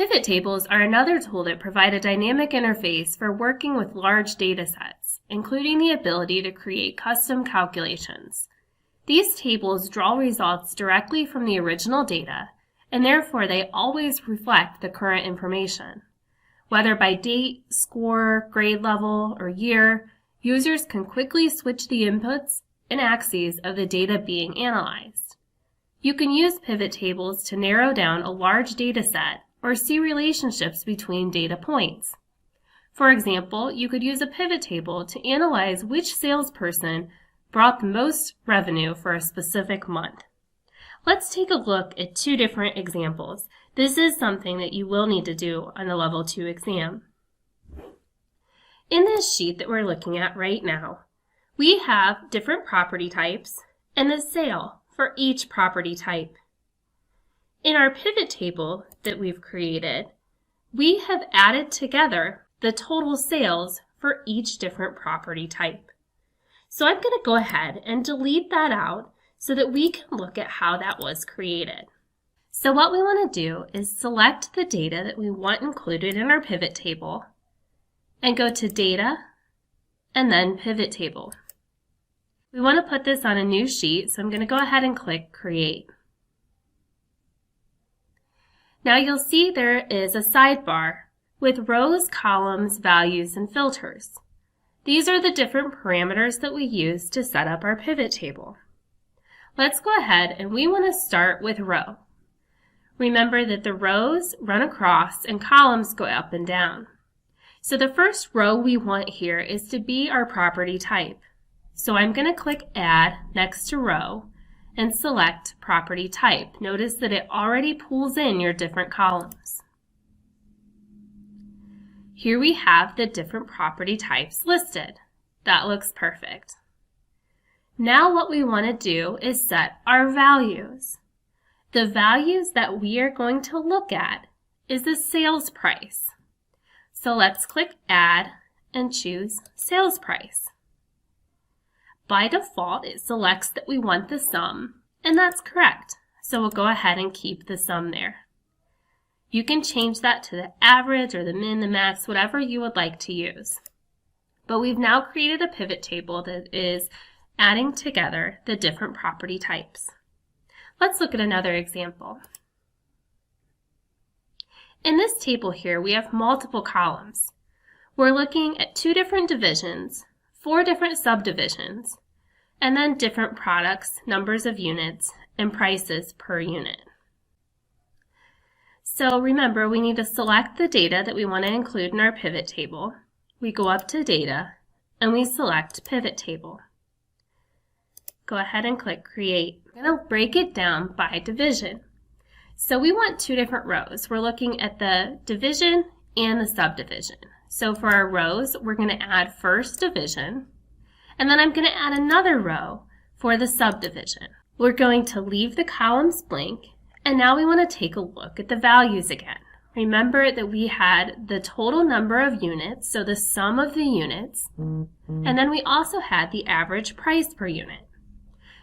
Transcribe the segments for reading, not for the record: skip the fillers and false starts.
Pivot tables are another tool that provide a dynamic interface for working with large data sets, including the ability to create custom calculations. These tables draw results directly from the original data, and therefore they always reflect the current information. Whether by date, score, grade level, or year, users can quickly switch the inputs and axes of the data being analyzed. You can use pivot tables to narrow down a large data set or see relationships between data points. For example, you could use a pivot table to analyze which salesperson brought the most revenue for a specific month. Let's take a look at two different examples. This is something that you will need to do on the Level 2 exam. In this sheet that we're looking at right now, we have different property types and the sale for each property type. In our pivot table that we've created, we have added together the total sales for each different property type. So I'm going to go ahead and delete that out so that we can look at how that was created. So what we want to do is select the data that we want included in our pivot table and go to Data and then Pivot Table. We want to put this on a new sheet, so I'm going to go ahead and click Create. Now you'll see there is a sidebar with rows, columns, values, and filters. These are the different parameters that we use to set up our pivot table. Let's go ahead and we want to start with row. Remember that the rows run across and columns go up and down. So the first row we want here is to be our property type. So I'm going to click Add next to Row and select Property Type. Notice that it already pulls in your different columns. Here we have the different property types listed. That looks perfect. Now what we want to do is set our values. The values that we are going to look at is the sales price. So let's click Add and choose Sales Price. By default, it selects that we want the sum, and that's correct. So we'll go ahead and keep the sum there. You can change that to the average or the min, the max, whatever you would like to use. But we've now created a pivot table that is adding together the different property types. Let's look at another example. In this table here, we have multiple columns. We're looking at 2 different divisions, 4 different subdivisions, and then different products, numbers of units, and prices per unit. So remember, we need to select the data that we want to include in our pivot table. We go up to Data, and we select Pivot Table. Go ahead and click Create. We're going to break it down by division. So we want 2 different rows. We're looking at the division and the subdivision. So for our rows, we're going to add first division, and then I'm going to add another row for the subdivision. We're going to leave the columns blank, and now we want to take a look at the values again. Remember that we had the total number of units, so the sum of the units, and then we also had the average price per unit.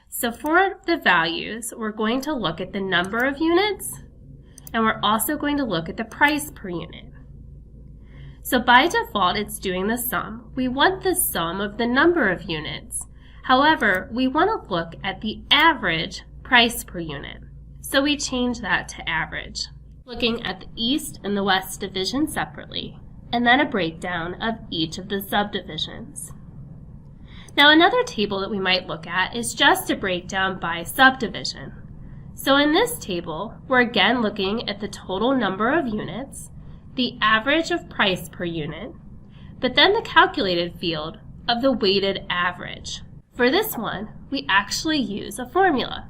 So for the values, we're going to look at the number of units, and we're also going to look at the price per unit. So by default, it's doing the sum. We want the sum of the number of units. However, we want to look at the average price per unit. So we change that to average, looking at the East and the West division separately, and then a breakdown of each of the subdivisions. Now another table that we might look at is just a breakdown by subdivision. So in this table, we're again looking at the total number of units, the average of price per unit, but then the calculated field of the weighted average. For this one, we actually use a formula.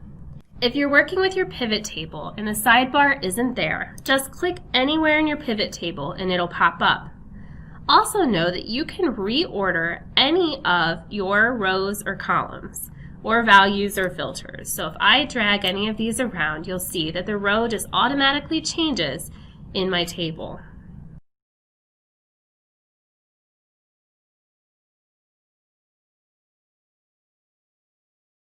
If you're working with your pivot table and the sidebar isn't there, just click anywhere in your pivot table and it'll pop up. Also know that you can reorder any of your rows or columns, or values or filters. So if I drag any of these around, you'll see that the row just automatically changes in my table.